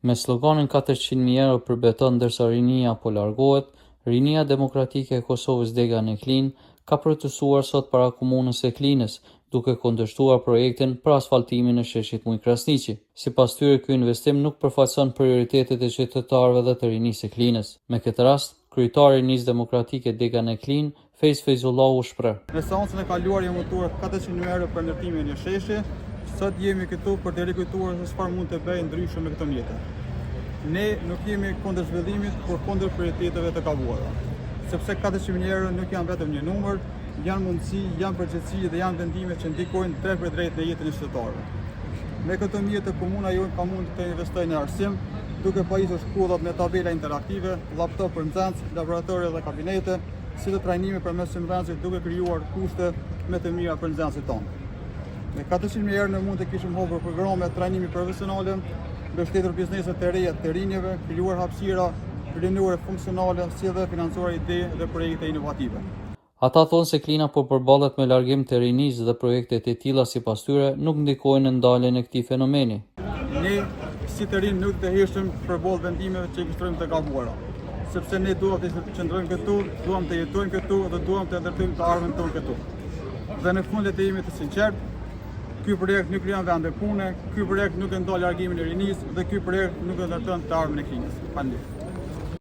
Me sloganin 400.000 euro për beton ndërsa rinia po largohet, Rinia Demokratike e Kosovës Dega Neklin ka protestuar sot para komunës së Klinës, duke kundërshtuar projektin për asfaltimin në sheshit Muj Krasniqi. Sipas tyre, ky investim nuk përfaqëson prioritetet e qytetarëve dhe të rinisë së Klinës. Me këtë rast, kryetari i Rinisë Demokratike Dega Neklin, Fejz Fejzullahu shpreh: Në seancën e kaluar jam votuar 400.000 euro për ndërtimin e një sheshi. Sot jemi këtu për të rikujtuar se çfarë mund të bëjë ndryshe me këtë mjetë. Ne nuk jemi kundër zhvillimit, por kundër prioriteteve të gabuara. Sepse 400.000 euro nuk janë vetëm një numër, janë mundësi, janë përgjegjësi dhe janë vendime që ndikojnë drejt për drejt në jetën e qytetarëve. Me këtë mjetë komuna jonë ka mund të investojë në arsim, duke pajisur shkollat me tabela interaktive, laptop për nxënës, laboratore dhe kabinete, si dhe trajnime përmes simullantit, duke krijuar kushte më të mira për nxënësit tonë. Me 400.000 euro ne mund të kishim hapur programe trajnimi profesionale, mbështetur bizneset të reja të rinjeve, krijuar hapësira rinore funksionale, si dhe financuar ide dhe projekte inovative. Ata thonë se Klina po përballet me largim të rinisë dhe projektet e tilla sipas tyre nuk ndikojnë në ndaljen e këtij fenomeni. Ne si të rinë nuk të heshtim përballë vendimeve që ekstrojmë të gabuara, sepse ne duam të qëndrojmë këtu, duam të jetojmë këtu dhe duam të ndërtojmë të ardhmen tonë këtu. Dhe në fund të jemi të sinqert, ky projekt nuk krijon vende pune, ky projekt nuk e ndal largimin e rinisë dhe ky projekt nuk e ndërton të ardhmen e Klinës. Faleminderit.